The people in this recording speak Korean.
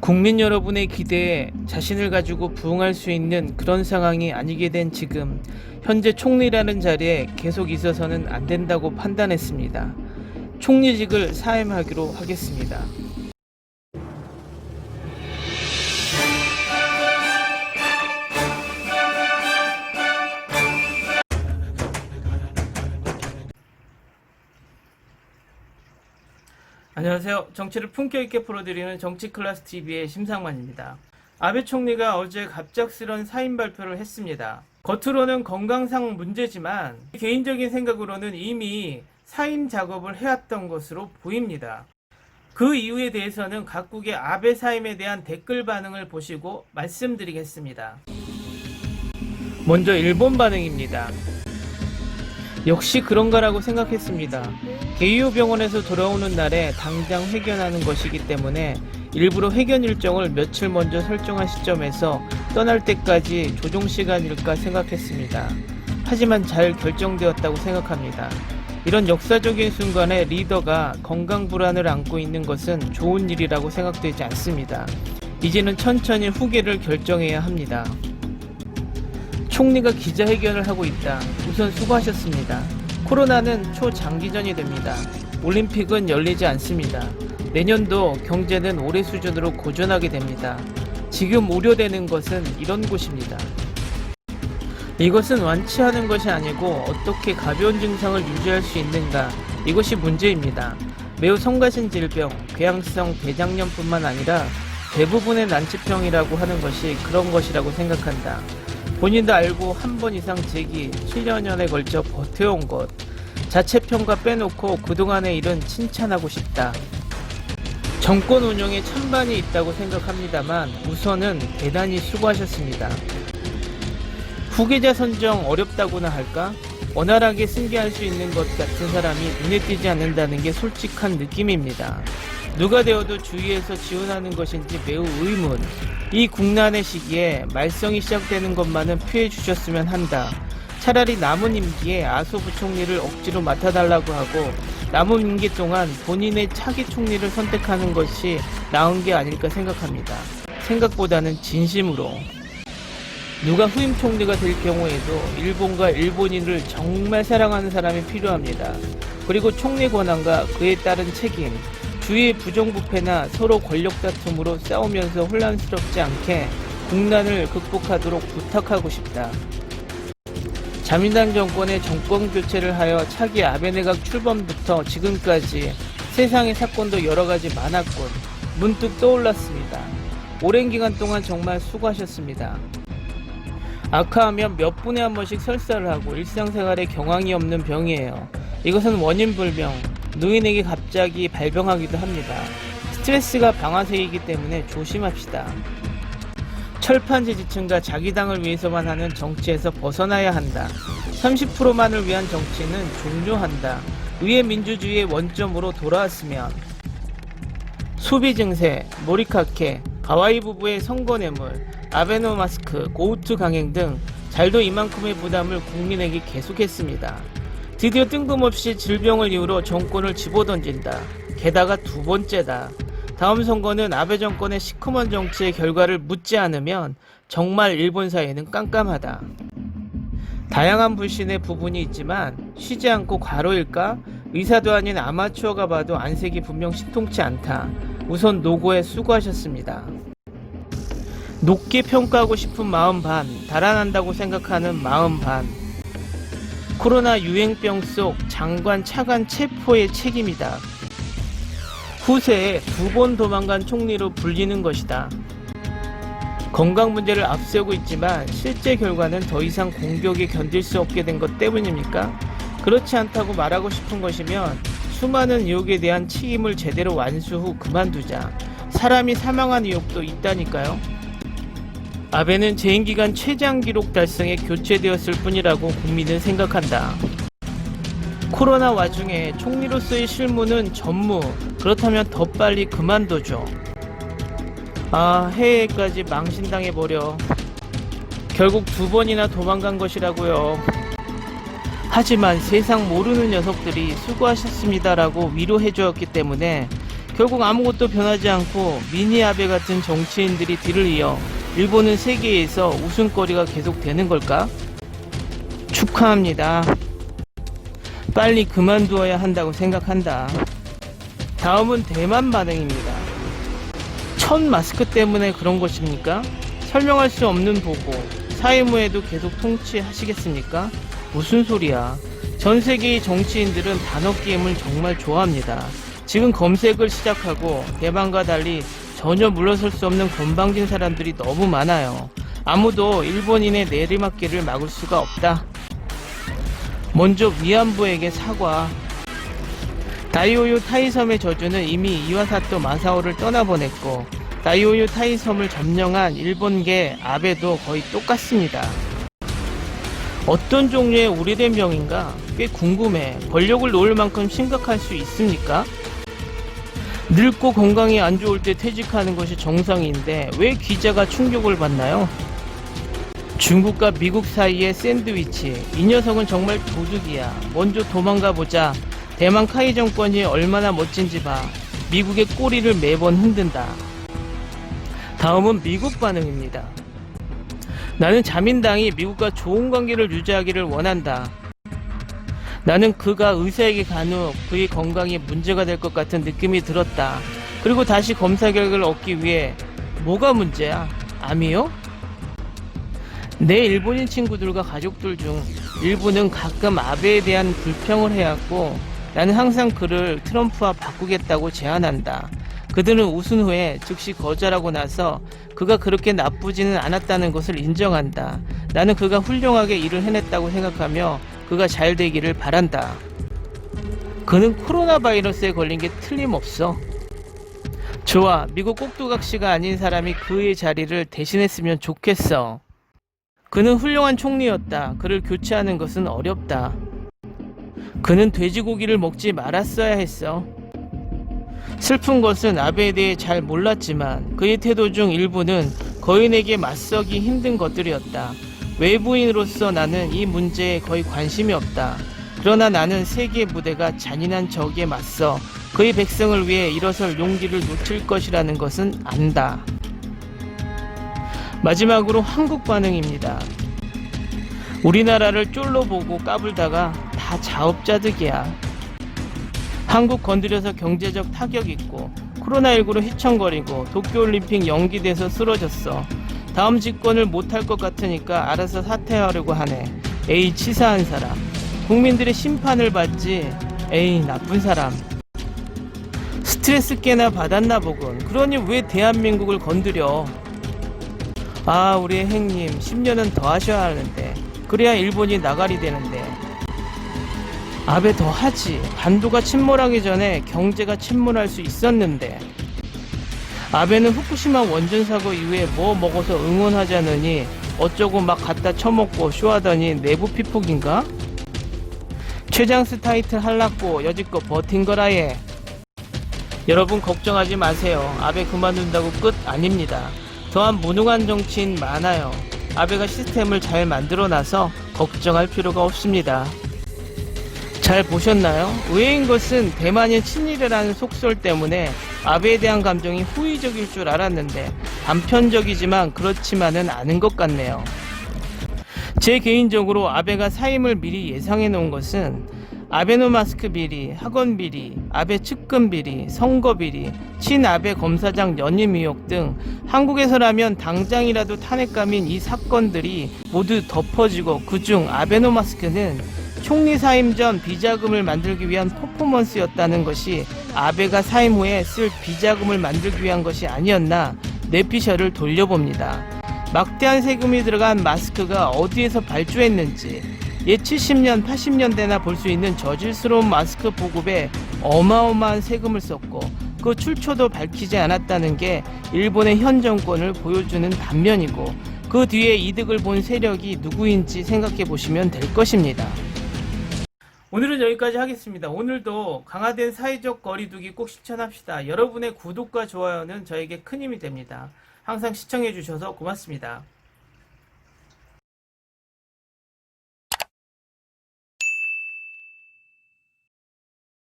국민 여러분의 기대에 자신을 가지고 부응할 수 있는 그런 상황이 아니게 된 지금 현재 총리라는 자리에 계속 있어서는 안 된다고 판단했습니다. 총리직을 사임하기로 하겠습니다. 안녕하세요. 정치를 품격 있게 풀어드리는 정치클래스 TV의 심상만입니다. 아베 총리가 어제 갑작스런 사임 발표를 했습니다. 겉으로는 건강상 문제지만 개인적인 생각으로는 이미 사임 작업을 해왔던 것으로 보입니다. 그 이유에 대해서는 각국의 아베 사임에 대한 댓글 반응을 보시고 말씀드리겠습니다. 먼저 일본 반응입니다. 역시 그런가라고 생각했습니다. 게이오 병원에서 돌아오는 날에 당장 회견하는 것이기 때문에 일부러 회견 일정을 며칠 먼저 설정한 시점에서 떠날 때까지 조정 시간일까 생각했습니다. 하지만 잘 결정되었다고 생각합니다. 이런 역사적인 순간에 리더가 건강 불안을 안고 있는 것은 좋은 일이라고 생각되지 않습니다. 이제는 천천히 후계를 결정해야 합니다. 총리가 기자회견을 하고 있다. 우선 수고하셨습니다. 코로나는 초장기전이 됩니다. 올림픽은 열리지 않습니다. 내년도 경제는 올해 수준으로 고전하게 됩니다. 지금 우려되는 것은 이런 곳입니다. 이것은 완치하는 것이 아니고 어떻게 가벼운 증상을 유지할 수 있는가, 이것이 문제입니다. 매우 성가신 질병, 궤양성 대장염뿐만 아니라 대부분의 난치병이라고 하는 것이 그런 것이라고 생각한다. 본인도 알고 한 번 이상 재기 7년에 걸쳐 버텨온 것, 자체평가 빼놓고 그동안의 일은 칭찬하고 싶다. 정권 운영에 찬반이 있다고 생각합니다만 우선은 대단히 수고하셨습니다. 후계자 선정 어렵다고나 할까? 원활하게 승계할 수 있는 것 같은 사람이 눈에 띄지 않는다는 게 솔직한 느낌입니다. 누가 되어도 주위에서 지원하는 것인지 매우 의문. 이 국난의 시기에 말썽이 시작되는 것만은 피해 주셨으면 한다. 차라리 남은 임기에 아소 부총리를 억지로 맡아달라고 하고 남은 임기 동안 본인의 차기 총리를 선택하는 것이 나은 게 아닐까 생각합니다. 생각보다는 진심으로. 누가 후임 총리가 될 경우에도 일본과 일본인을 정말 사랑하는 사람이 필요합니다. 그리고 총리 권한과 그에 따른 책임, 주위의 부정부패나 서로 권력 다툼으로 싸우면서 혼란스럽지 않게 국난을 극복하도록 부탁하고 싶다. 자민당 정권의 정권 교체를 하여 차기 아베 내각 출범부터 지금까지 세상의 사건도 여러가지 많았군. 문득 떠올랐습니다. 오랜 기간 동안 정말 수고하셨습니다. 악화하면 몇 분에 한 번씩 설사를 하고 일상생활에 경황이 없는 병이에요. 이것은 원인불명, 노인에게 갑자기 발병하기도 합니다. 스트레스가 방아쇠이기 때문에 조심합시다. 철판 지지층과 자기 당을 위해서만 하는 정치에서 벗어나야 한다. 30%만을 위한 정치는 종료한다. 의회 민주주의의 원점으로 돌아왔으면. 소비 증세, 모리카케, 가와이 부부의 선거 뇌물, 아베노 마스크, 고우투 강행 등 잘도 이만큼의 부담을 국민에게 계속했습니다. 드디어 뜬금없이 질병을 이유로 정권을 집어던진다. 게다가 두 번째다. 다음 선거는 아베 정권의 시커먼 정치의 결과를 묻지 않으면 정말 일본 사회는 깜깜하다. 다양한 불신의 부분이 있지만 쉬지 않고 과로일까? 의사도 아닌 아마추어가 봐도 안색이 분명 신통치 않다. 우선 노고에 수고하셨습니다. 높게 평가하고 싶은 마음 반, 달아난다고 생각하는 마음 반. 코로나 유행병 속 장관 차관 체포의 책임이다. 후세에 2번 도망간 총리로 불리는 것이다. 건강 문제를 앞세우고 있지만 실제 결과는 더 이상 공격에 견딜 수 없게 된 것 때문입니까? 그렇지 않다고 말하고 싶은 것이면 수많은 의혹에 대한 책임을 제대로 완수 후 그만두자. 사람이 사망한 의혹도 있다니까요. 아베는 재임기간 최장 기록 달성에 교체되었을 뿐이라고 국민은 생각한다. 코로나 와중에 총리로서의 실무는 전무, 그렇다면 더 빨리 그만둬줘. 해외까지 망신당해버려. 결국 2번이나 도망간 것이라고요. 하지만 세상 모르는 녀석들이 수고하셨습니다라고 위로해주었기 때문에 결국 아무것도 변하지 않고 미니 아베 같은 정치인들이 뒤를 이어 일본은 세계에서 웃음거리가 계속되는 걸까? 축하합니다. 빨리 그만두어야 한다고 생각한다. 다음은 대만 반응입니다. 첫 마스크 때문에 그런 것입니까? 설명할 수 없는 보고 사임 후에도 계속 통치하시겠습니까? 무슨 소리야. 전 세계의 정치인들은 단어 게임을 정말 좋아합니다. 지금 검색을 시작하고 대만과 달리 전혀 물러설 수 없는 건방진 사람들이 너무 많아요. 아무도 일본인의 내리막길을 막을 수가 없다. 먼저 위안부에게 사과. 다이오유 타이섬의 저주는 이미 이와사토 마사오를 떠나보냈고 다이오유 타이섬을 점령한 일본계 아베도 거의 똑같습니다. 어떤 종류의 오래된 병인가? 꽤 궁금해. 권력을 놓을 만큼 심각할 수 있습니까? 늙고 건강이 안 좋을 때 퇴직하는 것이 정상인데 왜 기자가 충격을 받나요? 중국과 미국 사이의 샌드위치. 이 녀석은 정말 도둑이야. 먼저 도망가 보자. 대만 카이 정권이 얼마나 멋진지 봐. 미국의 꼬리를 매번 흔든다. 다음은 미국 반응입니다. 나는 자민당이 미국과 좋은 관계를 유지하기를 원한다. 나는 그가 의사에게 간 후 그의 건강에 문제가 될 것 같은 느낌이 들었다. 그리고 다시 검사 결과를 얻기 위해 뭐가 문제야? 암이요? 내 일본인 친구들과 가족들 중 일부는 가끔 아베에 대한 불평을 해왔고 나는 항상 그를 트럼프와 바꾸겠다고 제안한다. 그들은 웃은 후에 즉시 거절하고 나서 그가 그렇게 나쁘지는 않았다는 것을 인정한다. 나는 그가 훌륭하게 일을 해냈다고 생각하며 그가 잘 되기를 바란다. 그는 코로나 바이러스에 걸린 게 틀림없어. 좋아, 미국 꼭두각시가 아닌 사람이 그의 자리를 대신했으면 좋겠어. 그는 훌륭한 총리였다. 그를 교체하는 것은 어렵다. 그는 돼지고기를 먹지 말았어야 했어. 슬픈 것은 아베에 대해 잘 몰랐지만 그의 태도 중 일부는 거인에게 맞서기 힘든 것들이었다. 외부인으로서 나는 이 문제에 거의 관심이 없다. 그러나 나는 세계 무대가 잔인한 적에 맞서 그의 백성을 위해 일어설 용기를 놓칠 것이라는 것은 안다. 마지막으로 한국 반응입니다. 우리나라를 쫄로 보고 까불다가 다 자업자득이야. 한국 건드려서 경제적 타격 있고 코로나19로 휘청거리고 도쿄올림픽 연기돼서 쓰러졌어. 다음 집권을 못할 것 같으니까 알아서 사퇴하려고 하네. 에이, 치사한 사람. 국민들의 심판을 받지. 에이, 나쁜 사람. 스트레스 꽤나 받았나 보군. 그러니 왜 대한민국을 건드려? 아, 우리의 행님 10년은 더 하셔야 하는데 그래야 일본이 나가리 되는데. 아베 더 하지. 반도가 침몰하기 전에 경제가 침몰할 수 있었는데. 아베는 후쿠시마 원전 사고 이후에 뭐 먹어서 응원하자느니 어쩌고 막 갖다 처먹고 쇼하더니 내부 피폭인가? 최장수 타이틀 할랐고 여지껏 버틴 거라 예. 여러분 걱정하지 마세요. 아베 그만둔다고 끝 아닙니다. 더한 무능한 정치인 많아요. 아베가 시스템을 잘 만들어놔서 걱정할 필요가 없습니다. 잘 보셨나요? 의외인 것은 대만인 친일이라는 속설 때문에 아베에 대한 감정이 호의적일 줄 알았는데 단편적이지만 그렇지만은 않은 것 같네요. 제 개인적으로 아베가 사임을 미리 예상해 놓은 것은 아베노마스크 비리, 학원 비리, 아베 측근 비리, 선거 비리, 친아베 검사장 연임 의혹 등 한국에서라면 당장이라도 탄핵감인 이 사건들이 모두 덮어지고 그중 아베노마스크는 총리 사임 전 비자금을 만들기 위한 퍼포먼스였다는 것이 아베가 사임 후에 쓸 비자금을 만들기 위한 것이 아니었나 뇌피셜을 돌려봅니다. 막대한 세금이 들어간 마스크가 어디에서 발주했는지 옛 70년, 80년대나 볼 수 있는 저질스러운 마스크 보급에 어마어마한 세금을 썼고 그 출처도 밝히지 않았다는 게 일본의 현 정권을 보여주는 단면이고 그 뒤에 이득을 본 세력이 누구인지 생각해 보시면 될 것입니다. 오늘은 여기까지 하겠습니다. 오늘도 강화된 사회적 거리두기 꼭 실천합시다. 여러분의 구독과 좋아요는 저에게 큰 힘이 됩니다. 항상 시청해 주셔서 고맙습니다.